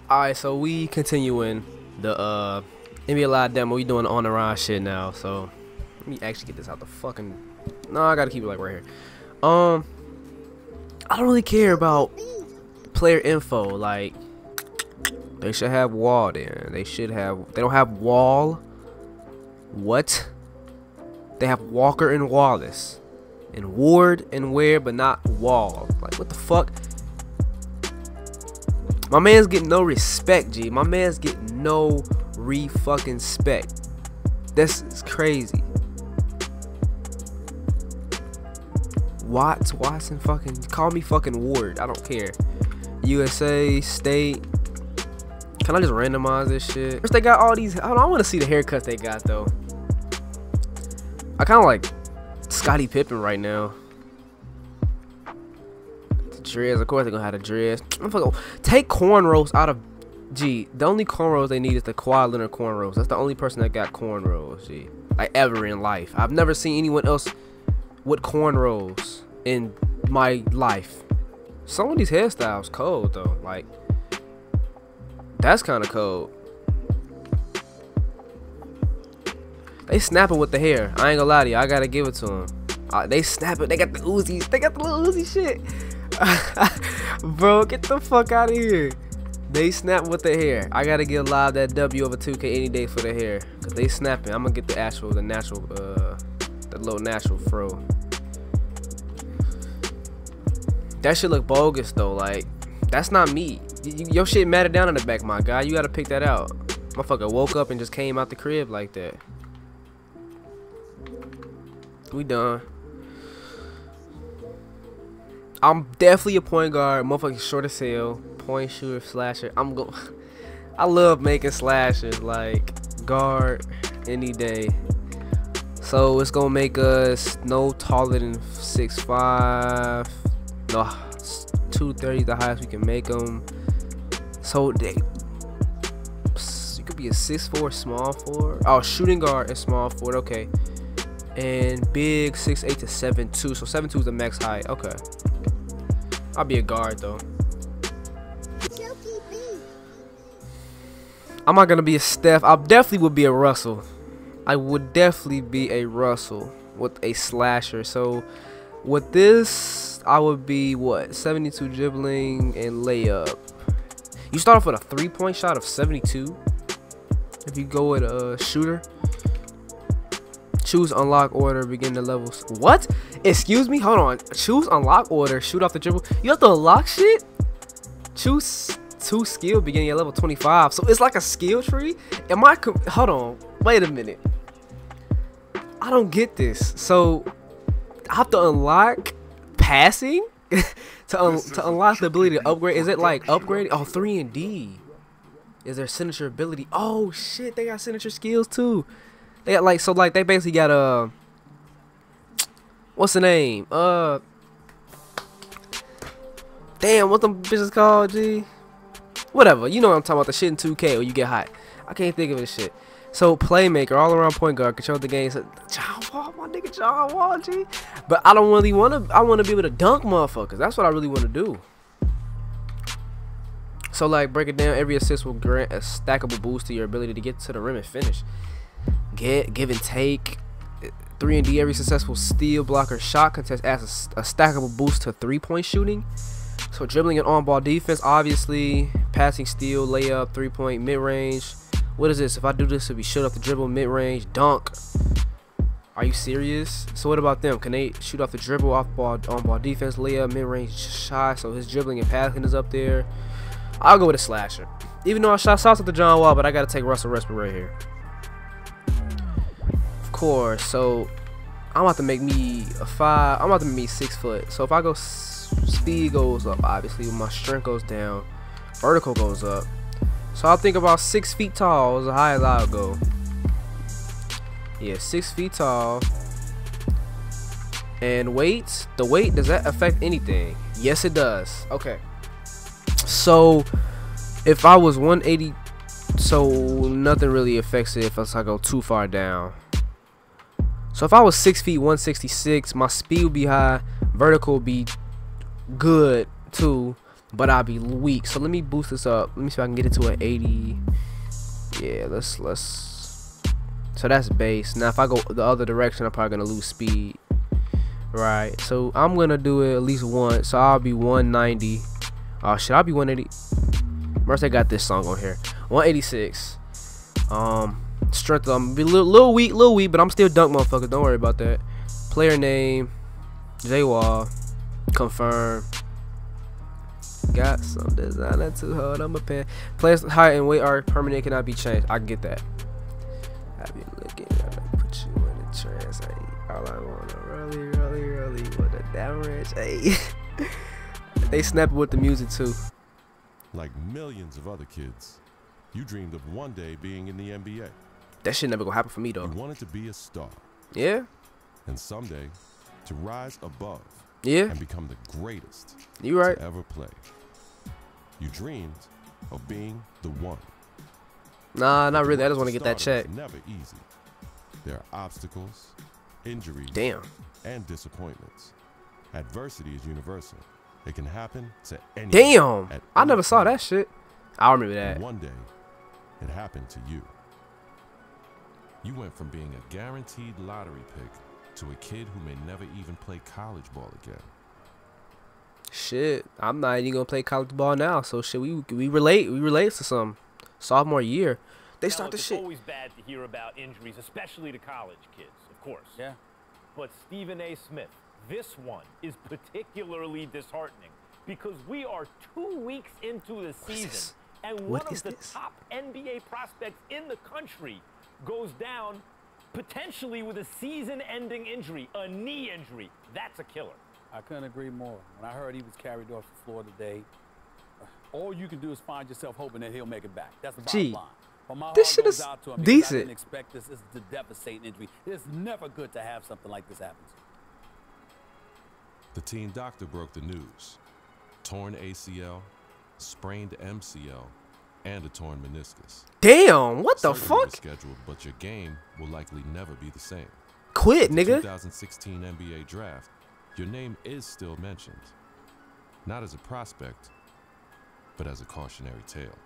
Alright, so we continuing the NBA Live demo. We doing on the ride shit now. So let me actually get this out the fucking. No, I gotta keep it like right here. I don't really care about player info. Like, they should have Wall there. They should have. They don't have Wall. What? They have Walker and Wallace, and Ward and Ware, but not Wall. Like, what the fuck? My man's getting no respect, G. My man's getting no fucking respect. This is crazy. Watson fucking call me fucking Ward. I don't care. USA State. Can I just randomize this shit? First, they got all these. I want to see the haircuts they got though. I kind of like Scottie Pippen right now. Dreads, of course they're gonna have the dreads. Take cornrows out of G. The only cornrows they need is the Kawhi Leonard cornrows. That's the only person that got cornrows, G. Like ever in life. I've never seen anyone else with cornrows in my life. Some of these hairstyles cold though. Like, that's kind of cold. They snapping with the hair. I ain't gonna lie to you. I gotta give it to them. They snapping. They got the Uzis. They got the little Uzi shit. Bro, get the fuck out of here. They snap with the hair. I gotta give Live that W over 2K any day for the hair, cause they snapping. I'm gonna get the natural, the little natural fro. That shit look bogus though. Like, that's not me. Your shit matted down in the back, my guy. You gotta pick that out. Motherfucker woke up and just came out the crib like that. We done. I'm definitely a point guard. Motherfucking short as hell. Point shooter, slasher. I love making slashers. Like, guard any day. So it's gonna make us no taller than 6'5". No, 230 the highest we can make them. So you could be a 6'4" small forward. Oh, shooting guard and small forward. Okay. And big 6'8" to 7'2". So 7'2" is the max height. Okay. I'll be a guard though. I'm not gonna be a Steph. I definitely would be a Russell. I would definitely be a Russell with a slasher. So with this, I would be what? 72 dribbling and layup. You start off with a 3-point shot of 72. If you go with a shooter. Choose unlock order, begin the levels. What? Excuse me? Hold on. Choose unlock order, shoot off the dribble. You have to unlock shit? Choose 2 skill, beginning at level 25. So it's like a skill tree? Am I? Hold on. Wait a minute. I don't get this. So I have to unlock passing to unlock the ability to upgrade. Is it like upgrade? Oh, 3 and D. Is there signature ability? Oh shit, they got signature skills too. They got like, so like they basically got what's the name? Damn, what them bitches called, G? Whatever, you know what I'm talking about, the shit in 2K where you get hot. I can't think of this shit. So playmaker, all around point guard, control the game. So, John Wall, my nigga John Wall, G. But I don't really wanna. I wanna be able to dunk motherfuckers. That's what I really wanna do. So like, break it down. Every assist will grant a stackable boost to your ability to get to the rim and finish. Give and take. 3 and D. Every successful steal, block, or shot contest adds a stackable boost to 3-point shooting. So dribbling and on-ball defense, obviously. Passing, steal, layup, 3-point, mid-range. What is this? If I do this, it'll be shoot off the dribble, mid-range, dunk. Are you serious? So what about them? Can they shoot off the dribble, off-ball, on-ball defense, layup, mid-range, shot? So his dribbling and passing is up there. I'll go with a slasher. Even though I shot shots at the John Wall, but I gotta take Russell Westbrook right here. Course, so I'm about to make me a 5. I'm about to make me 6 foot. So if I go, speed goes up, obviously my strength goes down, vertical goes up. So I'll think about 6 feet tall is the highest I'll go. Yeah, 6 feet tall. And weight, the weight, does that affect anything? Yes, it does. Okay. So if I was 182 So nothing really affects it if I go too far down. So if I was 6 feet 166, my speed would be high, vertical would be good too, but I'll be weak. So let me boost this up. Let me see if I can get it to an 80. Yeah, let's. So that's base. Now if I go the other direction, I'm probably gonna lose speed. Right. So I'm gonna do it at least once. So I'll be 190. Oh shit, I'll be 180. First I got this song on here. 186. Strength. I'm be little weak, but I'm still dunk motherfucker. Don't worry about that. Player name, J-Wall. Confirm. Got some designer to hold on my pen. Player's height and weight are permanent, cannot be changed. I get that. I be looking, I put you in a trance. All I wanna rolly with a down range. Hey. They snap with the music too. Like millions of other kids, you dreamed of one day being in the NBA. That shit never gonna happen for me though. You wanted to be a star. Yeah. And someday to rise above. Yeah. And become the greatest you right. to ever play. You dreamed of being the one. Nah, not really. I just want to get that check. It's never easy. There are obstacles, injuries, and disappointments. Adversity is universal. It can happen to anyone. Damn! I never saw that shit. I remember that. And one day, it happened to you. You went from being a guaranteed lottery pick to a kid who may never even play college ball again. Shit, I'm not even gonna play college ball now. So shit, we relate to some sophomore year. They start the shit. It's always bad to hear about injuries, especially to college kids, of course. Yeah. But Stephen A. Smith, this one is particularly disheartening because we are 2 weeks into the season, and one of the top NBA prospects in the country goes down potentially with a season-ending injury, a knee injury. That's a killer. I couldn't agree more. When I heard he was carried off the floor today, all you can do is find yourself hoping that he'll make it back. That's the bottom line. But my this shit heart is goes out to him decent. I didn't expect this. This is a devastating injury. It's never good to have something like this happen. The team doctor broke the news. Torn ACL, sprained MCL, and a torn meniscus. Damn, what the fuck? Scheduled, but your game will likely never be the same. Quit, nigga. 2016 NBA draft, your name is still mentioned. Not as a prospect, but as a cautionary tale.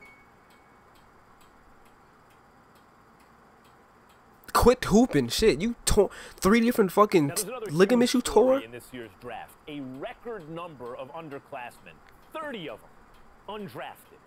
Quit hooping, shit. You tore 3 different fucking ligaments you tore. In this year's draft, a record number of underclassmen, 30 of them, undrafted.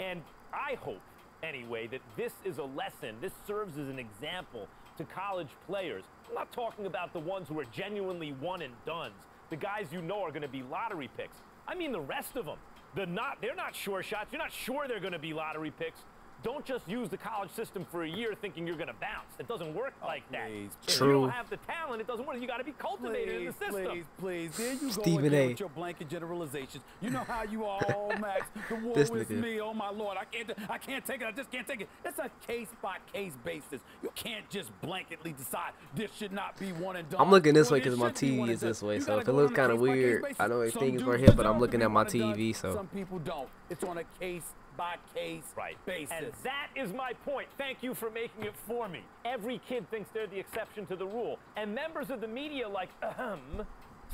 And I hope, anyway, that this is a lesson. This serves as an example to college players. I'm not talking about the ones who are genuinely one and dones, the guys you know are going to be lottery picks. I mean the rest of them. They're not sure shots. You're not sure they're going to be lottery picks. Don't just use the college system for a year thinking you're going to bounce. It doesn't work like that. If you don't have the talent, it doesn't work. You got to be cultivated in the system. Please. There you go Stephen again A. with your blanket generalizations. You know how you are, all Max. The war with me, oh my Lord. I can't take it. I just can't take it. It's a case-by-case basis. You can't just blanketly decide this should not be one and done. I'm looking this way because my TV is this way. So if it looks kind of weird, I know things were here, but I'm looking at my TV. So some people don't. It's on a case-by-case basis. And that is my point. Thank you for making it for me. Every kid thinks they're the exception to the rule. And members of the media like,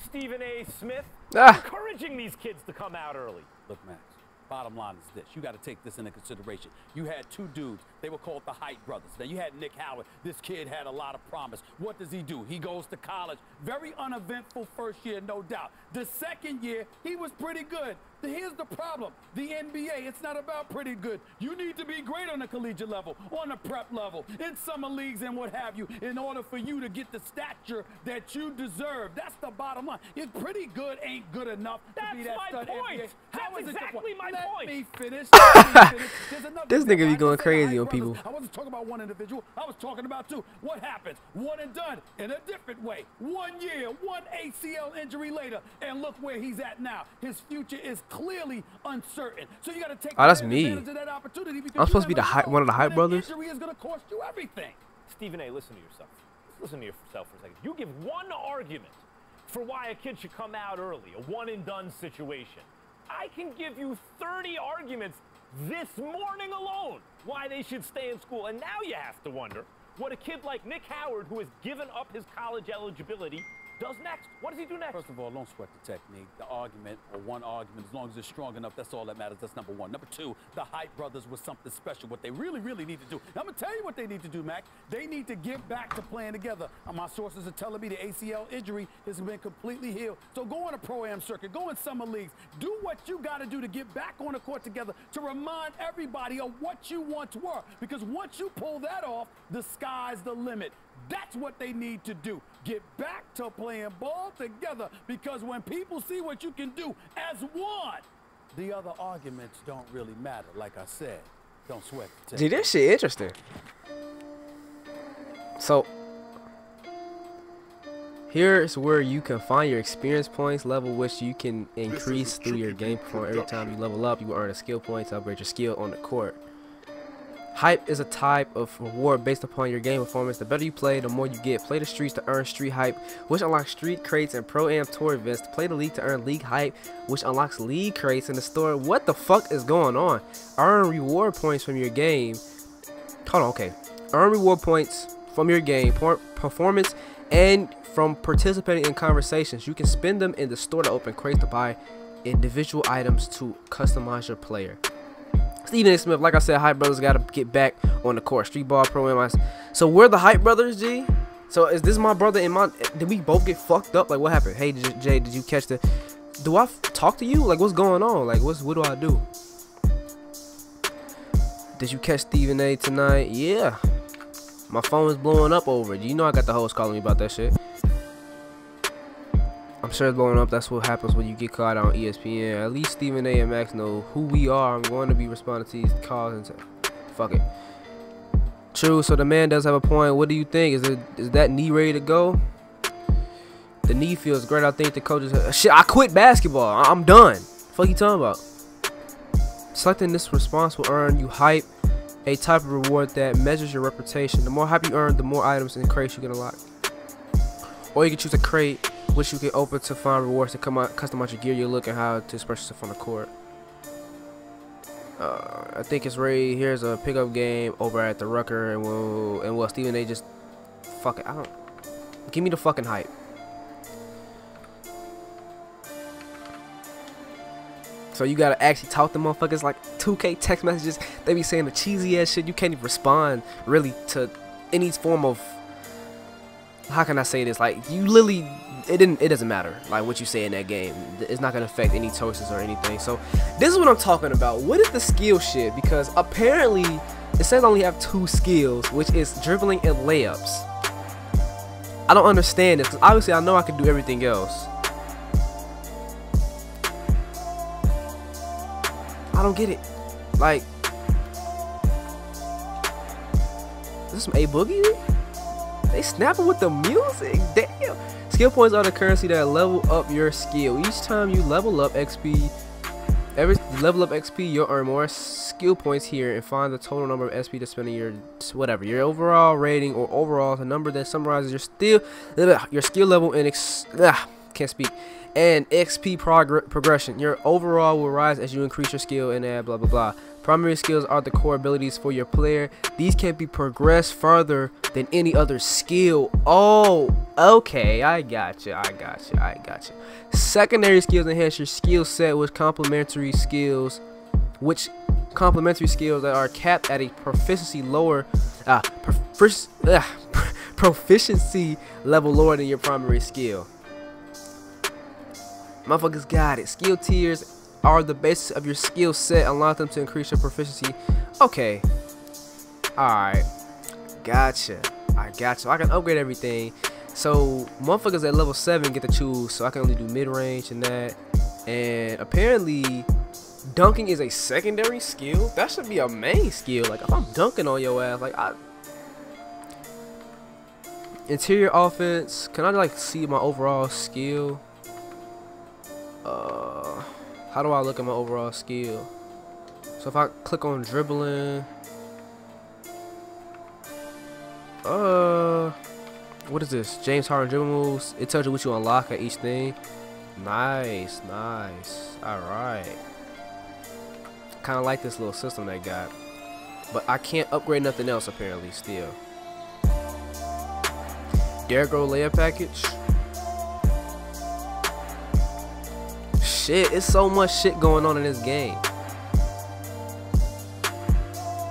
Stephen A. Smith, encouraging these kids to come out early. Look, Max, bottom line is this. You got to take this into consideration. You had 2 dudes. They were called the Height brothers. Then you had Nick Howard. This kid had a lot of promise. What does he do? He goes to college. Very uneventful first year, no doubt. The second year, he was pretty good. Here's the problem. The NBA, it's not about pretty good. You need to be great on the collegiate level, on the prep level, in summer leagues and what have you, in order for you to get the stature that you deserve. That's the bottom line. It's pretty good ain't good enough to be that stud NBA. That's exactly my point. Let me finish. This nigga be going crazy on people. I wasn't talking about one individual. I was talking about 2. What happens? One and done in a different way. 1 year, 1 ACL injury later, and look where he's at now. His future is clearly uncertain. So you got to take advantage of that opportunity because I'm supposed to be one of the Hype brothers. Injury is going to cost you everything. Stephen A., listen to yourself. Listen to yourself for a second. You give one argument for why a kid should come out early, a one-and-done situation. I can give you 30 arguments this morning alone why they should stay in school. And now you have to wonder what a kid like Nick Howard, who has given up his college eligibility, does next. What does he do next? First of all, don't sweat the technique. The argument, or one argument, as long as it's strong enough, that's all that matters. That's number one. Number two, the Hype Brothers was something special. What they really need to do. Now, I'm going to tell you what they need to do, Mac. They need to get back to playing together. My sources are telling me the ACL injury has been completely healed. So go on a Pro-Am circuit. Go in summer leagues. Do what you got to do to get back on the court together to remind everybody of what you once were. Because once you pull that off, the sky's the limit. That's what they need to do. Get back to playing ball together, because when people see what you can do as one, the other arguments don't really matter. Like I said, don't sweat the Gee, this shit interesting. So here's where you can find your experience points level, which you can increase through your game performance. Every time you level up, you will earn a skill point to upgrade your skill on the court. Hype is a type of reward based upon your game performance. The better you play, the more you get. Play the streets to earn street hype, which unlocks street crates and Pro-Am tour events. Play the league to earn league hype, which unlocks league crates in the store. What the fuck is going on? Earn reward points from your game. Hold on, okay. Earn reward points from your game performance and from participating in conversations. You can spend them in the store to open crates to buy individual items to customize your player. Stephen A. Smith, like I said, Hype Brothers got to get back on the court. Street ball, Pro-Am. So we're the Hype Brothers, G? So is this my brother and my... Did we both get fucked up? Like, what happened? Hey, Jay, did you catch the... Do I talk to you? Like, what's going on? Like, what do I do? Did you catch Stephen A. tonight? Yeah. My phone is blowing up over it. You know I got the host calling me about that shit. I'm sure it's blowing up. That's what happens when you get caught on ESPN. At least Stephen A. and Max know who we are. I'm going to be responding to these calls and fuck it. True. So the man does have a point. What do you think? Is that knee ready to go? The knee feels great. I think the coaches. Shit, I quit basketball. I'm done. Fuck you talking about? Selecting this response will earn you hype, a type of reward that measures your reputation. The more hype you earn, the more items and crates you can unlock. Or you can choose a crate, which you can open to find rewards to customize your gear, your look, and how to express yourself on the court. I think it's ready. Here's a pickup game over at the Rucker, and well, Stephen A. just fuck it. I don't. Give me the fucking hype. So you gotta actually talk to motherfuckers. Like 2K text messages, they be saying the cheesy ass shit. You can't even respond really to any form of. How can I say this? Like, you literally, it doesn't matter like what you say in that game. It's not gonna affect any choices or anything. So this is what I'm talking about. What is the skill shit? Because apparently it says I only have 2 skills, which is dribbling and layups. I don't understand this, because obviously I know I can do everything else. I don't get it. Like, is this some A Boogie? They snapping with the music. Damn. Skill points are the currency that level up your skill. Each time you level up XP, you'll earn more skill points here and find the total number of SP to spend in your whatever your overall rating, or overall the number that summarizes your skill level and can't speak, and XP progression. Your overall will rise as you increase your skill and add blah blah blah. Primary skills are the core abilities for your player. These can be progressed further than any other skill. Oh, okay, I got you. Secondary skills enhance your skill set with complementary skills, that are capped at a proficiency level lower than your primary skill. Motherfuckers got it. Skill tiers are the basis of your skill set. Unlock them to increase your proficiency. Okay. Alright. Gotcha. I got you. I can upgrade everything. So motherfuckers at level 7 get to choose. So I can only do mid-range and that. And apparently dunking is a secondary skill. That should be a main skill. Like if I'm dunking on your ass, like interior offense. Can I like see my overall skill? How do I look at my overall skill? So if I click on dribbling, what is this? James Harden dribble moves. It tells you what you unlock at each thing. Nice. All right. Kind of like this little system they got. but I can't upgrade nothing else apparently still. Dare grow layer package. Shit, it's so much shit going on in this game.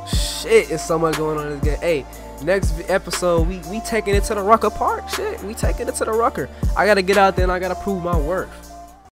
Shit, it's so much going on in this game. Hey, next episode, we taking it to the Rucker Park. Shit, we taking it to the Rucker. I gotta get out there and I gotta prove my worth.